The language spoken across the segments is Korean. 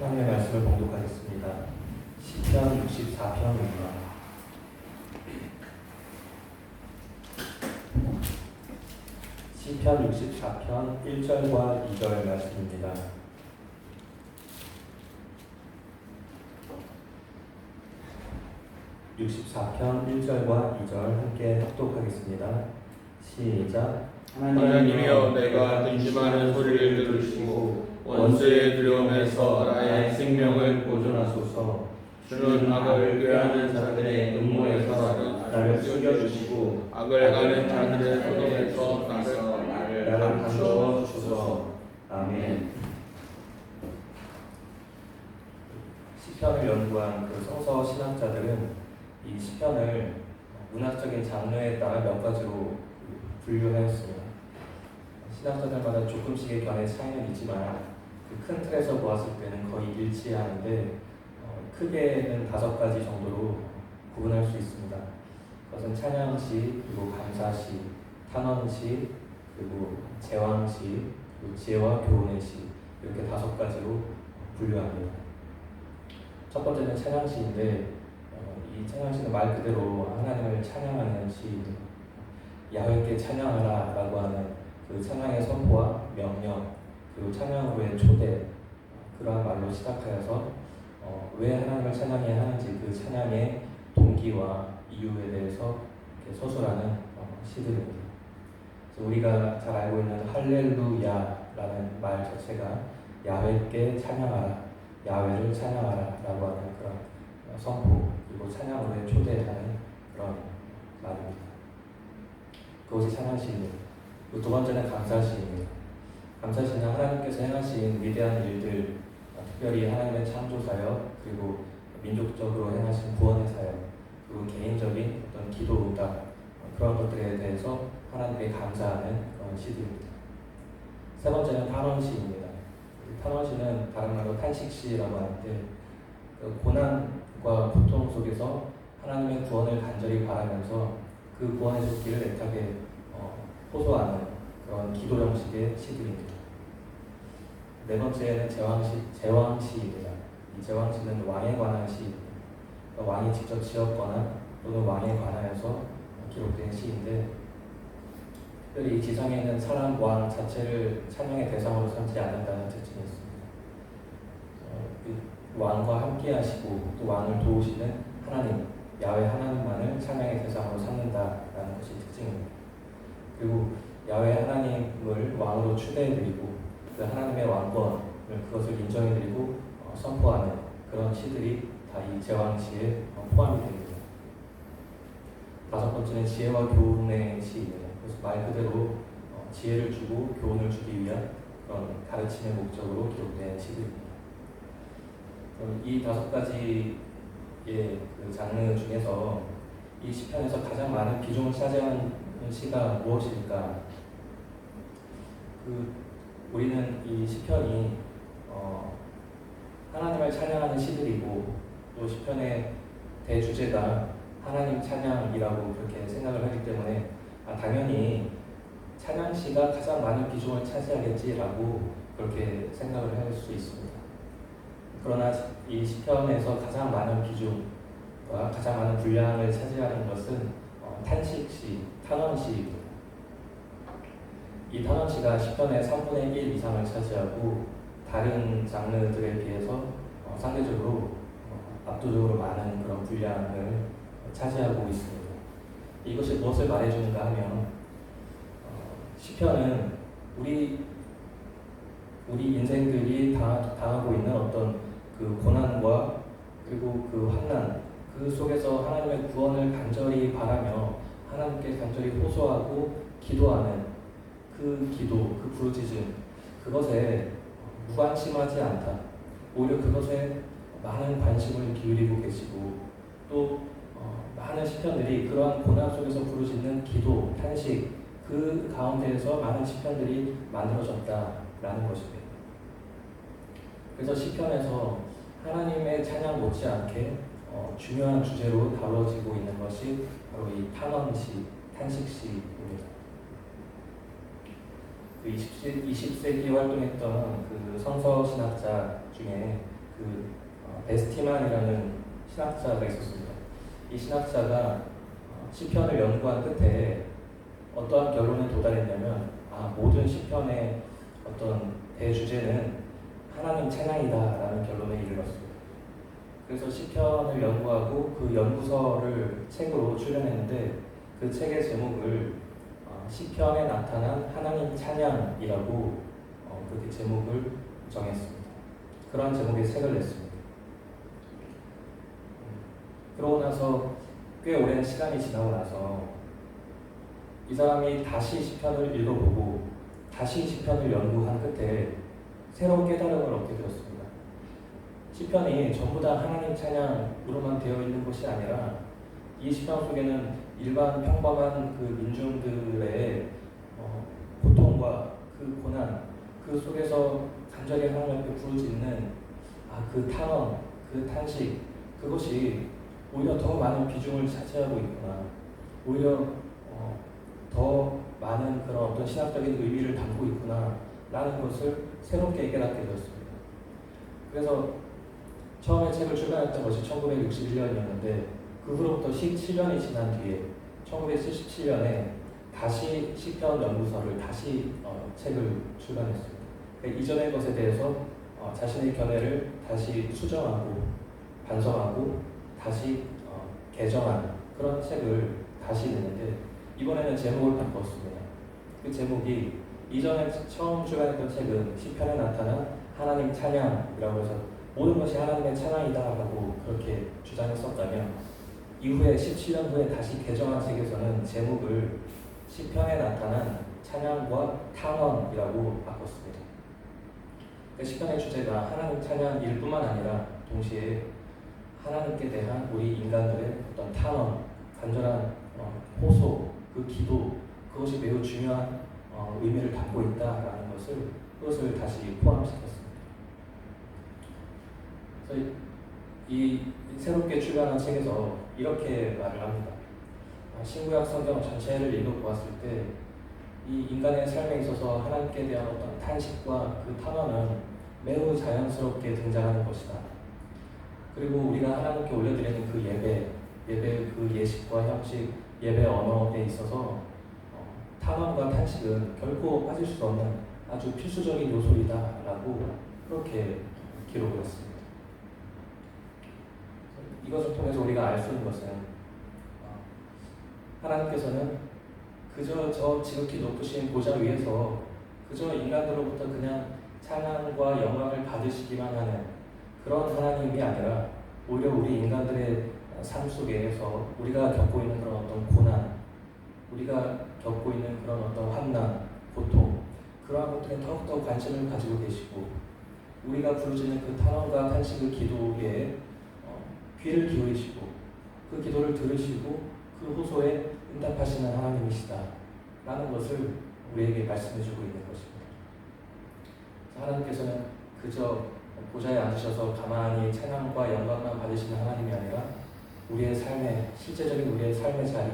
하나님의 말씀을 봉독하겠습니다. 시편 64편입니다. 시편 64편 1절과 2절 말씀입니다. (64편) 1절과 2절 함께 합독하겠습니다. 시작. 하나님이여, 내가 근심하는 소리를 들으시고 원수의 두려움에서 나의 생명을 보존하소서. 주는 악을 꾀하는 자들의 음모에서 나를 숨겨주시고 악을 가는 자들의 소동에서 나를 감추어 주소서. 아멘. 시편을 연구한 성서 신학자들은 이 시편을 문학적인 장르에 따라 몇 가지로 분류하였습니다. 신학자들마다 조금씩의 견해 차이는 있지만 그 큰 틀에서 보았을 때는 거의 일치하는데 크게는 5가지 정도로 구분할 수 있습니다. 그것은 찬양시, 그리고 감사시, 탄원시, 그리고 제왕시, 그리고 지혜와 교훈의 시, 이렇게 5가지로 분류합니다. 첫 번째는 찬양시인데 이 찬양시는 말 그대로 하나님을 찬양하는 시입니다. 야훼께 찬양하라 라고 하는 그 찬양의 선포와 명령, 그리고 찬양으로의 초대, 그러한 말로 시작하여서 왜 하나님을 찬양해야 하는지 그 찬양의 동기와 이유에 대해서 서술하는 시들입니다. 우리가 잘 알고 있는 할렐루야라는 말 자체가 야훼께 찬양하라, 야훼를 찬양하라 라고 하는 그런 선포, 그리고 찬양으로의 초대하는 그런 말입니다. 그것이 찬양시입니다. 두 번째는 감사시입니다. 감사시는 하나님께서 행하신 위대한 일들, 특별히 하나님의 창조 사역, 그리고 민족적으로 행하신 구원의 사역, 그리고 개인적인 어떤 기도 응답, 그런 것들에 대해서 하나님께 감사하는 그런 시들입니다. 세 번째는 탄원시입니다. 탄원시는 다른 말로 탄식시라고 하는데 고난과 고통 속에서 하나님의 구원을 간절히 바라면서 그 구원의 속기를 애타게 호소하는 그런 기도 형식의 시들입니다. 네 번째는 제왕시입니다. 이 제왕시는 왕에 관한 시입니다. 왕이 직접 지었거나 또는 왕에 관하여서 기록된 시인데 특별히 이 지상에 있는 사람 왕 자체를 찬양의 대상으로 삼지 않는다는 특징이 있습니다. 왕과 함께 하시고 또 왕을 도우시는 하나님, 야훼 하나님만을 찬양의 대상으로 삼는다라는 것이 특징입니다. 그리고 야훼 하나님을 왕으로 추대해드리고 그 하나님의 왕권을 그것을 인정해드리고 선포하는 그런 시들이 다 이 제왕시에 포함이 됩니다. 5번째는 지혜와 교훈의 시입니다. 그래서 말 그대로 지혜를 주고 교훈을 주기 위한 그런 가르침의 목적으로 기록된 시들입니다. 이 5가지의 그 장르 중에서 이 시편에서 가장 많은 비중을 차지하는 시가 무엇일까? 우리는 이 시편이 하나님을 찬양하는 시들이고 또 시편의 대주제가 하나님 찬양이라고 그렇게 생각을 하기 때문에 당연히 찬양시가 가장 많은 비중을 차지하겠지라고 그렇게 생각을 할 수 있습니다. 그러나 이 시편에서 가장 많은 비중과 가장 많은 분량을 차지하는 것은 탄식시, 탄원시입니다. 이 탄원시가 시편의 3분의 1 이상을 차지하고 다른 장르들에 비해서 상대적으로 압도적으로 많은 그런 분량을 차지하고 있습니다. 이것이 무엇을 말해주는가 하면 시편은 우리 인생들이 당하고 있는 어떤 그 고난과 그리고 그 환난, 그 속에서 하나님의 구원을 간절히 바라며 하나님께 간절히 호소하고 기도하는 그 기도, 그 부르짖음, 그것에 무관심하지 않다. 오히려 그것에 많은 관심을 기울이고 계시고 또 많은 시편들이 그러한 고난 속에서 부르짖는 기도, 탄식, 그 가운데에서 많은 시편들이 만들어졌다라는 것입니다. 그래서 시편에서 하나님의 찬양 못지않게 중요한 주제로 다뤄지고 있는 것이 바로 이 탄원시, 탄식시입니다. 그 20세기 활동했던 그 성서 신학자 중에 그 베스티만이라는 신학자가 있었습니다. 이 신학자가 시편을 연구한 끝에 어떠한 결론에 도달했냐면 모든 시편의 어떤 대주제는 하나님 찬양이다라는 결론에 이르렀습니다. 그래서 시편을 연구하고 그 연구서를 책으로 출간했는데 그 책의 제목을 시편에 나타난 하나님 찬양이라고 그렇게 제목을 정했습니다. 그러한 제목의 책을 냈습니다. 그러고 나서 꽤 오랜 시간이 지나고 나서 이 사람이 다시 시편을 읽어보고 다시 시편을 연구한 끝에 새로운 깨달음을 얻게 되었습니다. 시편이 전부 다 하나님 찬양으로만 되어 있는 것이 아니라 이 시편 속에는 일반 평범한 그 민중들의 고통과 그 고난, 그 속에서 간절히 하나님 앞에 부르짖는 그 탄원, 그 탄식, 그것이 오히려 더 많은 비중을 차지하고 있구나. 오히려 더 많은 그런 어떤 신학적인 의미를 담고 있구나 라는 것을 새롭게 깨닫게 되었습니다. 그래서 처음에 책을 출간했던 것이 1961년이었는데 그 후로부터 17년이 지난 뒤에 1977년에 다시 시편 연구서를 다시 책을 출간했습니다. 그러니까 이전의 것에 대해서 자신의 견해를 다시 수정하고 반성하고 다시 개정한 그런 책을 다시 냈는데 이번에는 제목을 바꿨습니다. 그 제목이 이전에 처음 출간했던 책은 시편에 나타난 하나님 찬양이라고 해서 모든 것이 하나님의 찬양이다라고 그렇게 주장했었다면 이후에 17년 후에 다시 개정한 책에서는 제목을 시편에 나타난 찬양과 탄원이라고 바꿨습니다. 그 시편의 주제가 하나님 찬양일 뿐만 아니라 동시에 하나님께 대한 우리 인간들의 어떤 탄원, 간절한 호소, 그 기도, 그것이 매우 중요한 의미를 담고 있다라는 그것을 다시 포함시켰습니다. 그래서 이 새롭게 출간한 책에서 이렇게 말을 합니다. 신구약 성경 전체를 읽어보았을 때 이 인간의 삶에 있어서 하나님께 대한 어떤 탄식과 그 탄원은 매우 자연스럽게 등장하는 것이다. 그리고 우리가 하나님께 올려드리는 그 예배의 그 예식과 형식, 예배 언어에 있어서 탄원과 탄식은 결코 빠질 수 없는 아주 필수적인 요소이다라고 그렇게 기록을 했습니다. 이것을 통해서 우리가 알 수 있는 것은 하나님께서는 그저 저 지극히 높으신 보좌 위에서 그저 인간들로부터 그냥 찬양과 영광을 받으시기만 하는 그런 하나님이 아니라 오히려 우리 인간들의 삶 속에서 우리가 겪고 있는 그런 어떤 고난, 우리가 겪고 있는 그런 어떤 환난, 고통, 그러한 것들에 더욱더 관심을 가지고 계시고 우리가 부르짖는 그 탄원과 탄식의 기도에 귀를 기울이시고 그 기도를 들으시고 그 호소에 응답하시는 하나님이시다 라는 것을 우리에게 말씀해주고 있는 것입니다. 하나님께서는 그저 보좌에 앉으셔서 가만히 찬양과 영광만 받으시는 하나님이 아니라 우리의 삶의 실제적인 우리의 삶의 자리,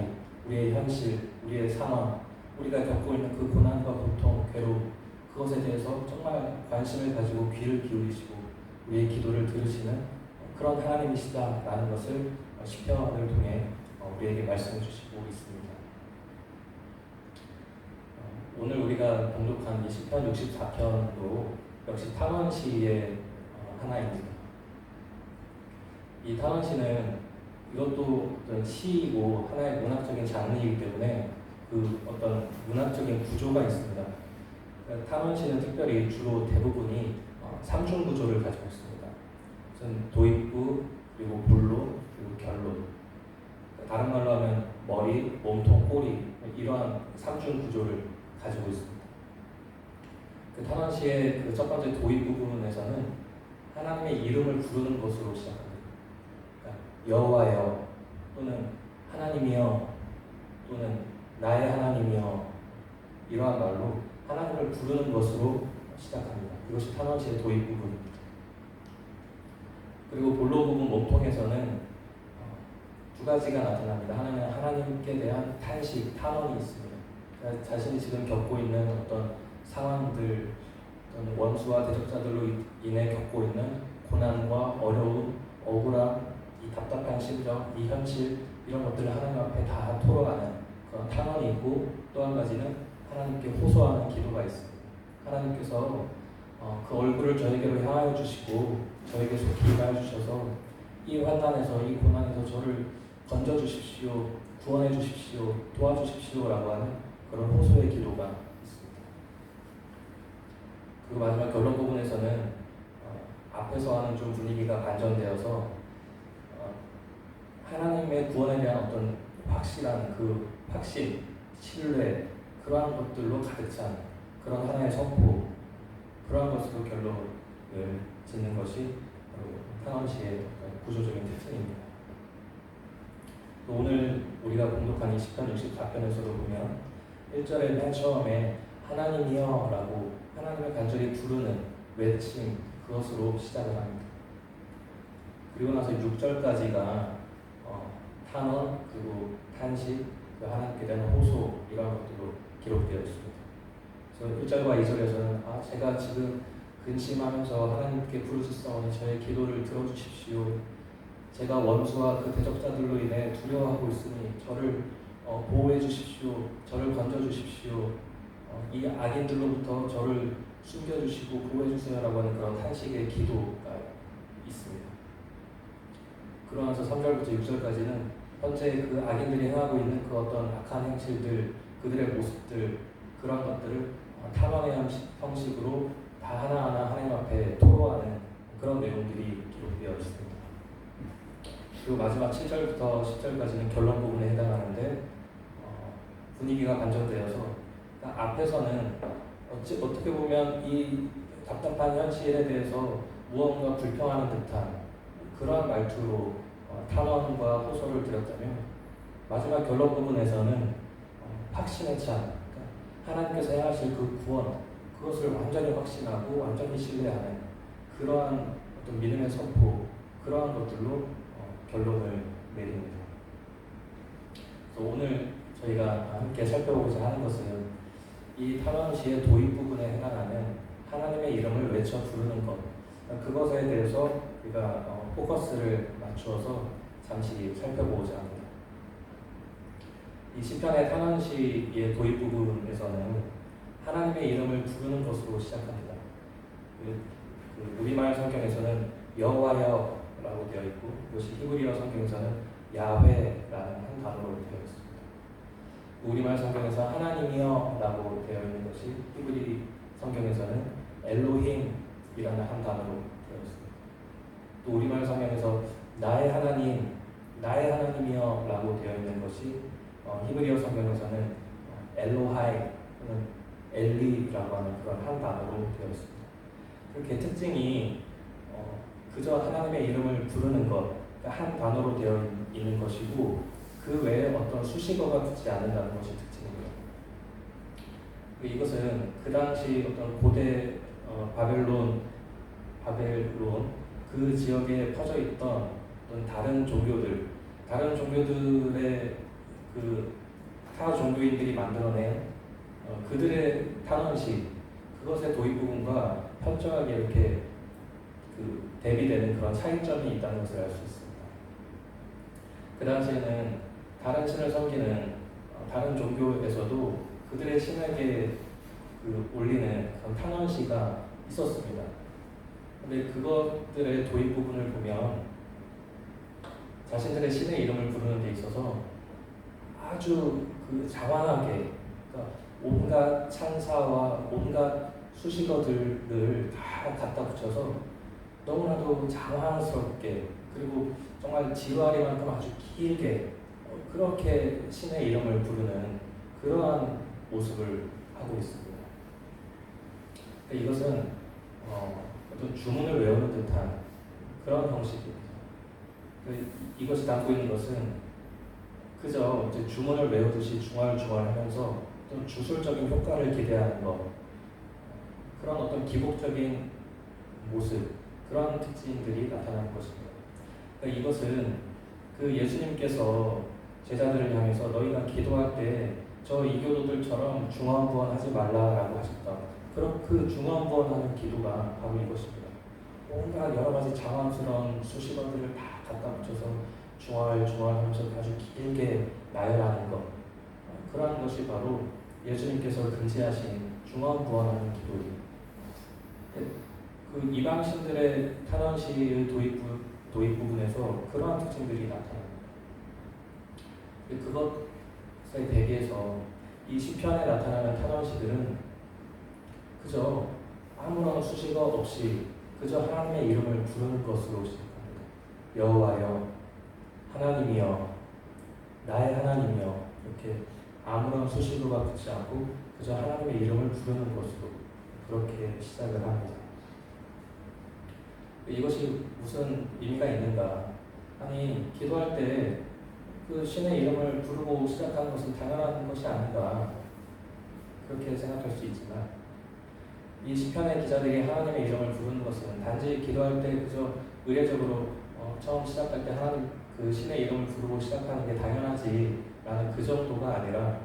우리의 현실, 우리의 상황, 우리가 겪고 있는 그 고난과 고통, 괴로움, 그것에 대해서 정말 관심을 가지고 귀를 기울이시고 우리의 기도를 들으시는 그런 하나님이시다라는 것을 시편을 통해 우리에게 말씀해 주시고 있습니다. 오늘 우리가 봉독한 이 시편 64편도 역시 탄원시의 하나입니다. 이 탄원시는 이것도 어떤 시이고 하나의 문학적인 장르이기 때문에 그 어떤 문학적인 구조가 있습니다. 탄원시는 특별히 주로 대부분이 3중 구조를 가지고 있습니다. 우선 도입부, 그리고 본로, 그리고 결론. 다른 말로 하면 머리, 몸통, 꼬리 이러한 3중 구조를 가지고 있습니다. 그 탄원시의 그 첫 번째 도입 부분에서는 하나님의 이름을 부르는 것으로 시작합니다. 그러니까 여호와여 또는 하나님이여 또는 나의 하나님이여 이러한 말로 하나님을 부르는 것으로 시작합니다. 이것이 탄원시의 도입 부분입니다. 그리고 본로 부분 몸통에서는 두 가지가 나타납니다. 하나는 하나님께 대한 탄식, 탄원이 있습니다. 그러니까 자신이 지금 겪고 있는 어떤 상황 사람들 또는 원수와 대적자들로 인해 겪고 있는 고난과 어려움, 억울함, 이 답답한 심정, 이 현실 이런 것들을 하나님 앞에 다 토로하는 그런 탄원이 있고, 또 한 가지는 하나님께 호소하는 기도가 있습니다. 하나님께서 그 얼굴을 저에게로 향하여 주시고 저에게 속히 임하여 주셔서 이 환난에서, 이 고난에서 저를 건져 주십시오, 구원해 주십시오, 도와주십시오라고 하는 그런 호소의 기도가 있습니다. 그리고 마지막 결론 부분에서는 앞에서 하는 좀 분위기가 반전되어서 하나님의 구원에 대한 어떤 확실한 그 확신, 신뢰, 그러한 것들로 가득 찬 그런 하나의 선포, 그러한 것으로 결론을 짓는 것이 탄원시의 구조적인 특징입니다. 오늘 우리가 공독한 이 시편 64편에서도 보면 1절에 맨 처음에 하나님이여 라고 하나님을 간절히 부르는 외침, 그것으로 시작을 합니다. 그리고 나서 6절까지가 탄원, 그리고 탄식, 그 하나님께 대한 호소, 이런 것들로 기록되어 있습니다. 그래서 1절과 2절에서는 제가 지금 근심하면서 하나님께 부르짖사오니 저의 기도를 들어주십시오. 제가 원수와 그 대적자들로 인해 두려워하고 있으니 저를 보호해 주십시오. 저를 건져 주십시오. 이 악인들로부터 저를 숨겨주시고 보호해 주세요라고 하는 그런 탄식의 기도가 있습니다. 그러면서 3절부터 6절까지는 현재 그 악인들이 행하고 있는 그 어떤 악한 행실들, 그들의 모습들, 그런 것들을 탄원의 형식으로 다 하나하나 하나님 앞에 토로하는 그런 내용들이 기록되어 있습니다. 그리고 마지막 7절부터 10절까지는 결론 부분에 해당하는데 분위기가 반전되어서 앞에서는 어떻게 보면 이 답답한 현실에 대해서 무언가 불평하는 듯한 그러한 말투로 탄원과 호소를 드렸다면, 마지막 결론 부분에서는 확신에 찬, 하나님께서 행하실 그 구원, 그것을 완전히 확신하고 완전히 신뢰하는 그러한 어떤 믿음의 선포, 그러한 것들로 결론을 내립니다. 그래서 오늘 저희가 함께 살펴보고자 하는 것은 이 탄원시의 도입 부분에 해당하는 하나님의 이름을 외쳐 부르는 것, 그것에 대해서 우리가 포커스를 맞추어서 잠시 살펴보고자 합니다. 이 시편의 탄원시의 도입 부분에서는 하나님의 이름을 부르는 것으로 시작합니다. 우리말 성경에서는 여호와여라고 되어 있고, 이것이 히브리어 성경에서는 야훼라는 한 단어로 되어 있습니다. 우리말 성경에서 하나님이여라고 되어 있는 것이 히브리 성경에서는 엘로힘이라는 한 단어로 되어 있습니다. 또 우리말 성경에서 나의 하나님, 나의 하나님이여라고 되어 있는 것이 히브리어 성경에서는 엘로하이 또는 엘리라고 하는 그런 한 단어로 되어 있습니다. 그렇게 특징이 그저 하나님의 이름을 부르는 것, 한 단어로 되어 있는 것이고, 그 외에 어떤 수식어가 붙지 않는다는 것이 특징입니다. 이것은 그 당시 어떤 고대 바벨론 그 지역에 퍼져 있던 어떤 다른 종교들의 그 타 종교인들이 만들어낸 그들의 탄원식, 그것의 도입 부분과 현저하게 이렇게 대비되는 그런 차이점이 있다는 것을 알 수 있습니다. 그 당시에는 다른 신을 섬기는 다른 종교에서도 그들의 신에게 올리는 그런 탄원시가 있었습니다. 근데 그것들의 도입 부분을 보면 자신들의 신의 이름을 부르는 데 있어서 아주 장황하게, 그러니까 온갖 찬사와 온갖 수식어들을 다 갖다 붙여서 너무나도 장황스럽게, 그리고 정말 지루하리만큼 아주 길게 그렇게 신의 이름을 부르는 그러한 모습을 하고 있습니다. 이것은 어떤 주문을 외우는 듯한 그런 형식입니다. 이것이 담고 있는 것은 그저 이제 주문을 외우듯이 중얼중얼하면서 어떤 주술적인 효과를 기대하는 것, 그런 어떤 기복적인 모습, 그런 특징들이 나타나는 것입니다. 이것은 예수님께서 제자들을 향해서 너희가 기도할 때 저 이교도들처럼 중언부언하지 말라라고 하셨다. 그럼 그 중언부언하는 기도가 바로 이것입니다. 온갖 여러 가지 장황스러운 수식어들을 다 갖다 붙여서 중얼중얼하면서 아주 길게 나열하는 것, 그러한 것이 바로 예수님께서 금지하신 중언부언하는 기도입니다. 그 이방신들의 탄원시의 도입 부분에서 그러한 특징들이 나타납니다. 그것에 대비해서 이 시편에 나타나는 탄원시들은 그저 아무런 수식어 없이 그저 하나님의 이름을 부르는 것으로 시작합니다. 여호와여, 하나님이여, 나의 하나님이여, 이렇게 아무런 수식어가 붙지 않고 그저 하나님의 이름을 부르는 것으로 그렇게 시작을 합니다. 이것이 무슨 의미가 있는가? 아니, 기도할 때 그 신의 이름을 부르고 시작하는 것은 당연한 것이 아닌가? 그렇게 생각할 수 있지만 이 시편의 기자들이 하나님의 이름을 부르는 것은 단지 기도할 때 그저 의례적으로 처음 시작할 때 하나님 그 신의 이름을 부르고 시작하는 게 당연하지라는 그 정도가 아니라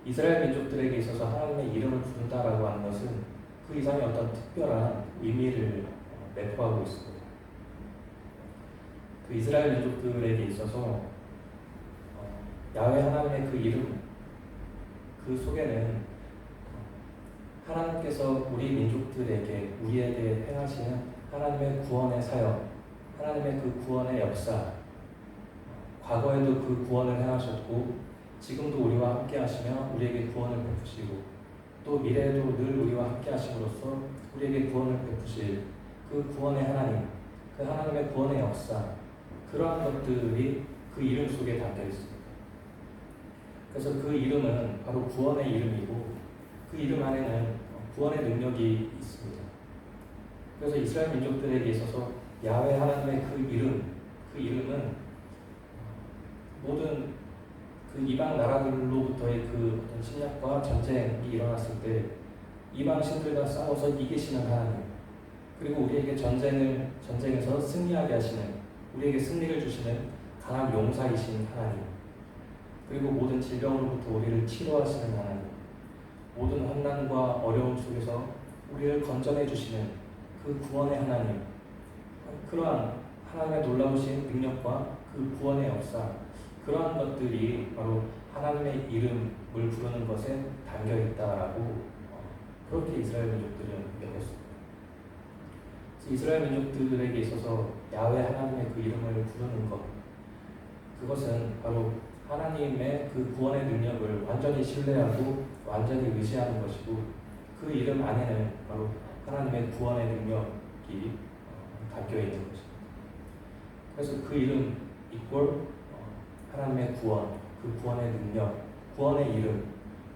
이스라엘 민족들에게 있어서 하나님의 이름을 부른다라고 하는 것은 그 이상의 어떤 특별한 의미를 내포하고 있습니다. 그 이스라엘 민족들에게 있어서 야훼 하나님의 그 이름 그 속에는 하나님께서 우리 민족들에게 우리에게 행하시는 하나님의 구원의 사역, 하나님의 그 구원의 역사, 과거에도 그 구원을 행하셨고 지금도 우리와 함께 하시며 우리에게 구원을 베푸시고 또 미래에도 늘 우리와 함께 하심으로써 우리에게 구원을 베푸실 그 구원의 하나님, 그 하나님의 구원의 역사, 그러한 것들이 그 이름 속에 담겨 있습니다. 그래서 그 이름은 바로 구원의 이름이고 그 이름 안에는 구원의 능력이 있습니다. 그래서 이스라엘 민족들에게 있어서 야훼 하나님의 그 이름은 모든 그 이방 나라들로부터의 그 어떤 침략과 전쟁이 일어났을 때 이방 신들과 싸워서 이기시는 하나님, 그리고 우리에게 전쟁에서 승리하게 하시는, 우리에게 승리를 주시는 강한 용사이신 하나님, 그리고 모든 질병으로부터 우리를 치료하시는 하나님, 모든 환난과 어려움 속에서 우리를 건져내 주시는 그 구원의 하나님, 그러한 하나님의 놀라우신 능력과 그 구원의 역사, 그러한 것들이 바로 하나님의 이름을 부르는 것에 담겨 있다라고 그렇게 이스라엘 민족들은 여겼습니다. 이스라엘 민족들에게 있어서 야훼 하나님의 그 이름을 부르는 것, 그것은 바로 하나님의 그 구원의 능력을 완전히 신뢰하고 완전히 의지하는 것이고 그 이름 안에는 바로 하나님의 구원의 능력이 담겨 있는 것입니다. 그래서 그 이름 이꼴 하나님의 구원, 그 구원의 능력, 구원의 이름,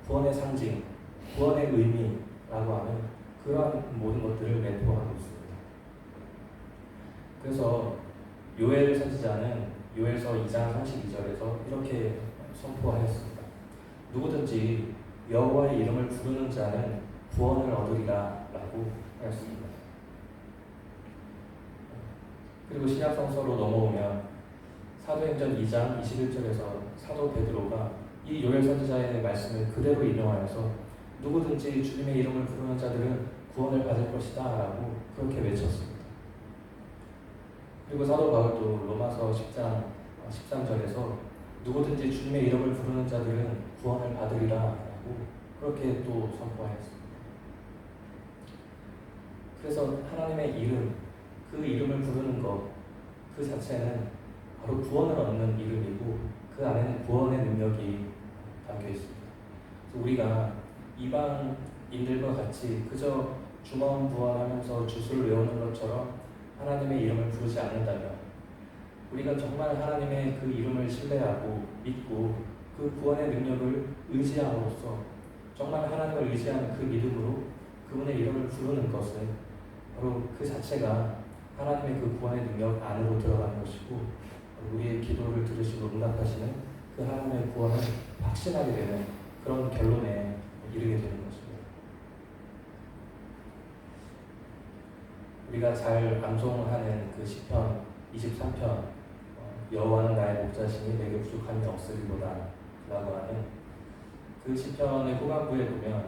구원의 상징, 구원의 의미라고 하는 그러한 모든 것들을 내포하고 있습니다. 그래서 요엘 선지자는 요엘서 2장 32절에서 이렇게 선포하였습니다. 누구든지 여호와의 이름을 부르는 자는 구원을 얻으리라 라고 하였습니다. 그리고 신약성서로 넘어오면 사도행전 2장 21절에서 사도 베드로가 이 요엘 선지자의 말씀을 그대로 인용하여서 누구든지 주님의 이름을 부르는 자들은 구원을 받을 것이다 라고 그렇게 외쳤습니다. 그리고 사도 바울도 로마서 10장 13절에서 누구든지 주님의 이름을 부르는 자들은 구원을 받으리라 라고 그렇게 또 선포하였습니다. 그래서 하나님의 이름, 그 이름을 부르는 것, 그 자체는 바로 구원을 얻는 이름이고 그 안에는 구원의 능력이 담겨 있습니다. 그래서 우리가 이방인들과 같이 그저 중언부언하면서 주술을 외우는 것처럼 하나님의 이름을 부르지 않는다면 우리가 정말 하나님의 그 이름을 신뢰하고 믿고 그 구원의 능력을 의지함으로써 정말 하나님을 의지하는 그 믿음으로 그분의 이름을 부르는 것은 바로 그 자체가 하나님의 그 구원의 능력 안으로 들어가는 것이고 우리의 기도를 들으시고 응답하시는 그 하나님의 구원을 확신하게 되는 그런 결론에 이르게 되는 것입니다. 우리가 잘 암송하는 그 시편 23편 여호와는 나의 목자시니 내게 부족함이 없으리로다 라고 하는 그 시편의 후반부에 보면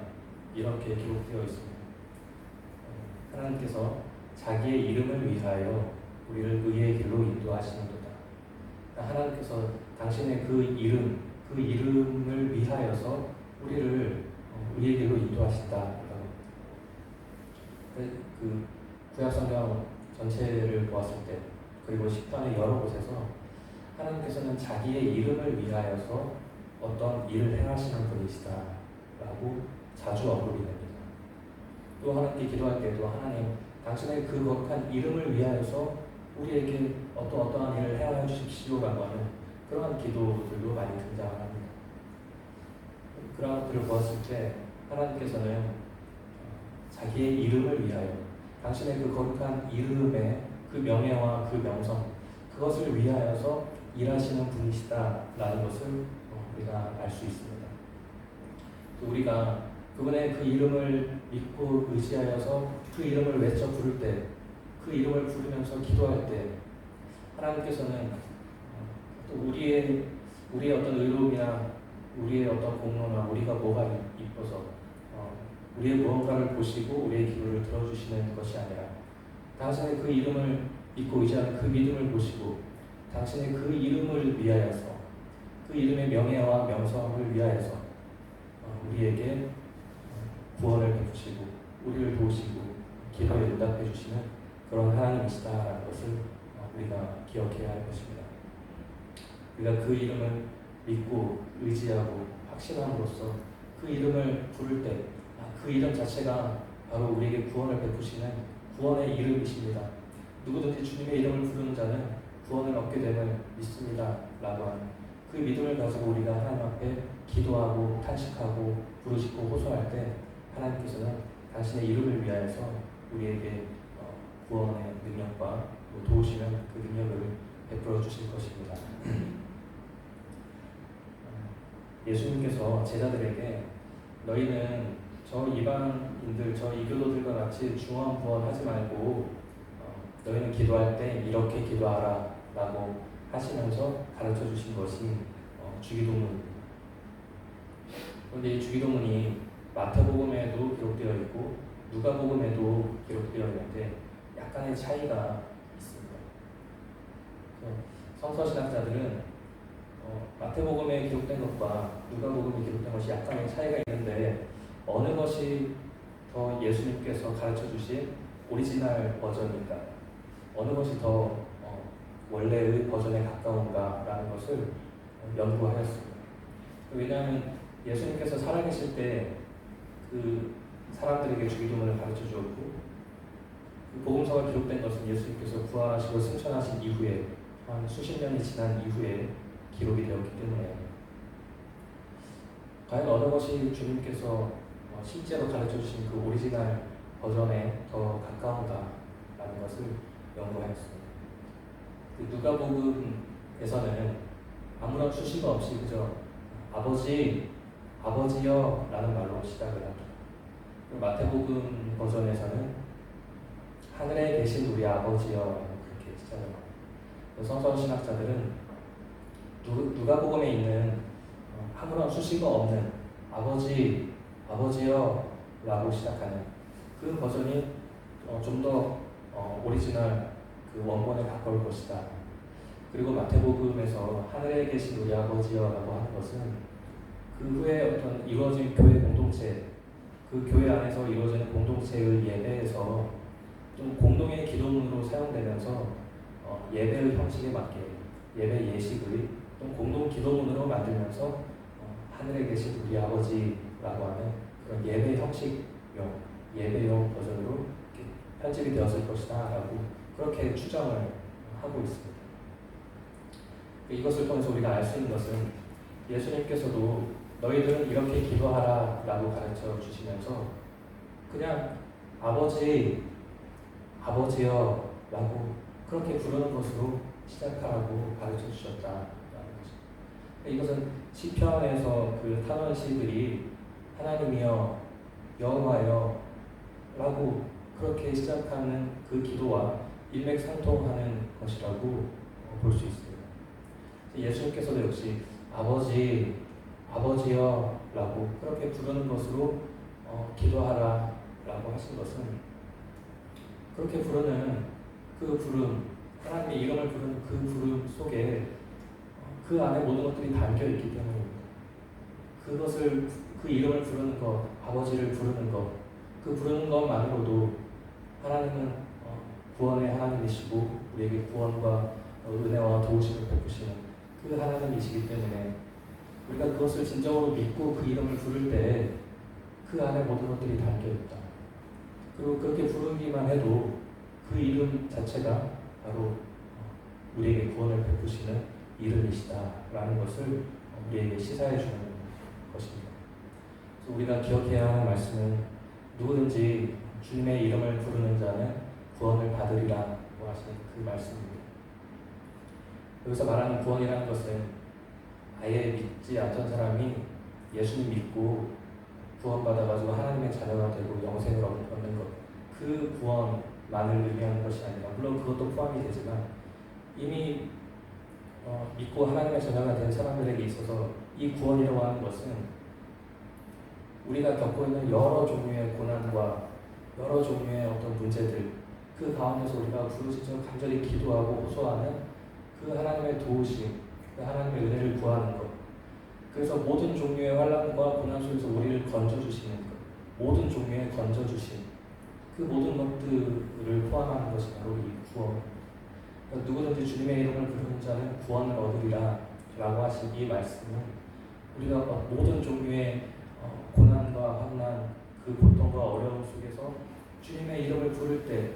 이렇게 기록되어 있습니다. 하나님께서 자기의 이름을 위하여 우리를 의의 길로 인도하시는도다. 하나님께서 당신의 그 이름을 위하여서 우리를 의의 길로 인도하신다. 그 구약성경 전체를 보았을 때, 그리고 시편의 여러 곳에서 하나님께서는 자기의 이름을 위하여서 어떤 일을 행하시는 분이시다라고 자주 언급이 됩니다. 또 하나님께 기도할 때도 하나님, 당신의 그 거룩한 이름을 위하여서 우리에게 어떠한 일을 행하여 주십시오라고 하는 그러한 기도들도 많이 등장합니다. 그런 것들을 보았을 때 하나님께서는 자기의 이름을 위하여, 당신의 그 거룩한 이름의 그 명예와 그 명성, 그것을 위하여서 일하시는 분이시다라는 것을 우리가 알 수 있습니다. 또 우리가 그분의 그 이름을 믿고 의지하여서 그 이름을 외쳐 부를 때, 그 이름을 부르면서 기도할 때 하나님께서는 또 우리의 어떤 의로움이나 우리의 어떤 공로나 우리가 뭐가 이뻐서 우리의 무언가를 보시고 우리의 기도를 들어주시는 것이 아니라 당신의 그 이름을 믿고 의지하는 그 믿음을 보시고 당신의 그 이름을 위하여서, 그 이름의 명예와 명성을 위하여서 우리에게 구원을 베푸시고 우리를 도우시고 기도에 응답해 주시는 그런 하나님이시다라는 것을 우리가 기억해야 할 것입니다. 우리가 그 이름을 믿고 의지하고 확신함으로써 그 이름을 부를 때 그 이름 자체가 바로 우리에게 구원을 베푸시는 구원의 이름이십니다. 누구든지 주님의 이름을 부르는 자는 구원을 얻게 됨을 믿습니다 라고 하는 그 믿음을 가지고 우리가 하나님 앞에 기도하고 탄식하고 부르짖고 호소할 때 하나님께서는 당신의 이름을 위하여서 우리에게 구원의 능력과 도우시는 그 능력을 베풀어 주실 것입니다. 예수님께서 제자들에게 너희는 저 이방인들, 저 이교도들과 같이 중언부언하지 말고 너희는 기도할 때 이렇게 기도하라 라고 하시면서 가르쳐 주신 것이 주기도문입니다. 그런데 이 주기도문이 마태복음에도 기록되어 있고 누가복음에도 기록되어 있는데 약간의 차이가 있습니다. 성서신학자들은 마태복음에 기록된 것과 누가복음에 기록된 것이 약간의 차이가 있는데 어느 것이 더 예수님께서 가르쳐 주신 오리지널 버전인가, 어느 것이 더 원래의 버전에 가까운가라는 것을 연구하였습니다. 왜냐하면 예수님께서 살아계실 때 그 사람들에게 주기도문을 가르쳐 주었고 그 복음서가 기록된 것은 예수님께서 부활하시고 승천하신 이후에 한 수십 년이 지난 이후에 기록이 되었기 때문에 과연 어느 것이 주님께서 실제로 가르쳐 주신 그 오리지널 버전에 더 가까운가라는 것을 연구하였습니다. 그 누가복음에서는 아무런 수식어 없이 그저 아버지여 라는 말로 시작을 합니다. 마태복음 버전에서는 하늘에 계신 우리 아버지여 그렇게 시작을 합니다. 성서신학자들은 누가복음에 있는 아무런 수식어 없는 아버지여 라고 시작하는 그 버전이 좀 더 오리지널 그 원본에 가까울 것이다. 그리고 마태복음에서 하늘에 계신 우리 아버지여라고 하는 것은 그 후에 어떤 이루어진 교회 공동체, 그 교회 안에서 이루어지는 공동체의 예배에서 좀 공동의 기도문으로 사용되면서 예배의 형식에 맞게 예배 예식의 좀 공동 기도문으로 만들면서 하늘에 계신 우리 아버지라고 하는 그런 예배 형식용, 예배용 버전으로 편집이 되었을 것이다 라고 그렇게 추정을 하고 있습니다. 이것을 통해서 우리가 알 수 있는 것은 예수님께서도 너희들은 이렇게 기도하라 라고 가르쳐 주시면서 그냥 아버지여 라고 그렇게 부르는 것으로 시작하라고 가르쳐 주셨다라는 것입니다. 이것은 시편에서 그 탄원시들이 하나님이여 여호와여 라고 그렇게 시작하는 그 기도와 일맥상통하는 것이라고 볼 수 있습니다. 예수님께서도 역시 아버지여 라고 그렇게 부르는 것으로 기도하라 라고 하신 것은 그렇게 부르는 그 부름, 하나님의 이름을 부르는 그 부름 속에 그 안에 모든 것들이 담겨 있기 때문입니다. 그것을, 그 이름을 부르는 것, 아버지를 부르는 것, 그 부르는 것만으로도 하나님은 구원의 하나님이시고 우리에게 구원과 은혜와 도우심을 베푸시는 그 하나님이시기 때문에 우리가 그것을 진정으로 믿고 그 이름을 부를 때 그 안에 모든 것들이 담겨 있다. 그리고 그렇게 부르기만 해도 그 이름 자체가 바로 우리에게 구원을 베푸시는 이름이시다라는 것을 우리에게 시사해 주는 것입니다. 그래서 우리가 기억해야 하는 말씀은 누구든지 주님의 이름을 부르는 자는 구원을 받으리라고 하시는 그 말씀입니다. 여기서 말하는 구원이라는 것은 아예 믿지 않던 사람이 예수님 믿고 구원받아가지고 하나님의 자녀가 되고 영생을 얻는 것, 그 구원만을 의미하는 것이 아니라 물론 그것도 포함이 되지만 이미 믿고 하나님의 자녀가 된 사람들에게 있어서 이 구원이라고 하는 것은 우리가 겪고 있는 여러 종류의 고난과 여러 종류의 어떤 문제들, 그 가운데서 우리가 부르짖어 간절히 기도하고 호소하는 그 하나님의 도우심, 그 하나님의 은혜를 구하는 것, 그래서 모든 종류의 환난과 고난 속에서 우리를 건져주시는 것, 모든 종류의 건져주심, 그 모든 것들을 포함하는 것이 바로 이 구원. 그러니까 누구든지 주님의 이름을 부르는 자는 구원을 얻으리라 라고 하신 이 말씀은 우리가 모든 종류의 고난과 환난, 그 고통과 어려움 속에서 주님의 이름을 부를 때,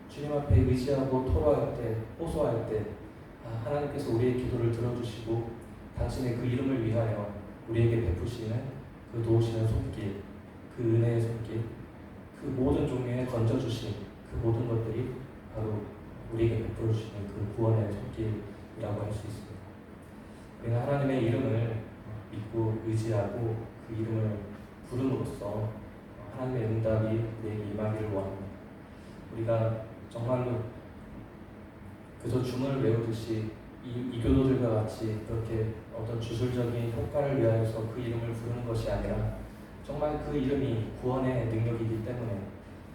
주님 앞에 의지하고 토로할 때, 호소할 때 하나님께서 우리의 기도를 들어주시고 당신의 그 이름을 위하여 우리에게 베푸시는 그 도우시는 손길, 그 은혜의 손길, 그 모든 종류의 건져주심, 그 모든 것들이 바로 우리에게 베풀어 주시는 그 구원의 손길이라고 할 수 있습니다. 우리는 하나님의 이름을 믿고 의지하고 그 이름을 부름으로써 하나님의 응답이 우리에게 임하기를 원합니다. 우리가 정말로 그저 주문을 외우듯이 이교도들과 같이 그렇게 어떤 주술적인 효과를 위하여서 그 이름을 부르는 것이 아니라 정말 그 이름이 구원의 능력이기 때문에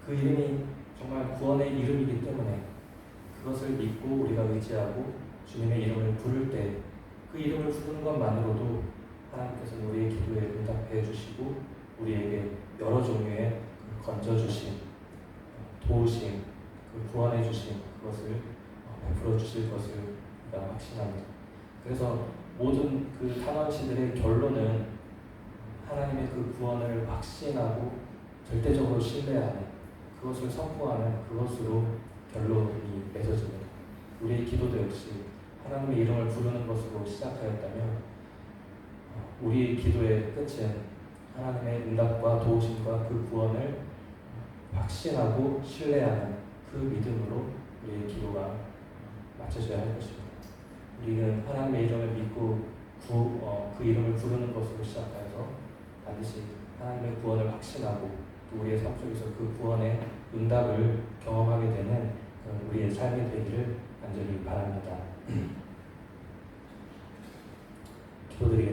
그 이름이 정말 구원의 이름이기 때문에 그것을 믿고 우리가 의지하고 주님의 이름을 부를 때 그 이름을 부르는 것만으로도 하나님께서는 우리의 기도에 응답해 주시고 우리에게 여러 종류의 건져주심, 도우심, 그 구원해 주심 그것을 베풀어 주실 것을 우리가 확신합니다. 그래서 모든 그 탄원시들의 결론은 하나님의 그 구원을 확신하고 절대적으로 신뢰하는 그것을 선포하는 그것으로 결론이 맺어집니다. 우리의 기도도 역시 하나님의 이름을 부르는 것으로 시작하였다면 우리의 기도의 끝은 하나님의 응답과 도우심과 그 구원을 확신하고 신뢰하는 그 믿음으로 우리의 기도가 맞춰져야 할 것입니다. 우리는 하나님의 이름을 믿고 그 이름을 부르는 것으로 시작해서 반드시 하나님의 구원을 확신하고 또 우리의 삶 속에서 그 구원의 응답을 경험하게 되는 우리의 삶이 되기를 간절히 바랍니다. 기도드리겠습니다.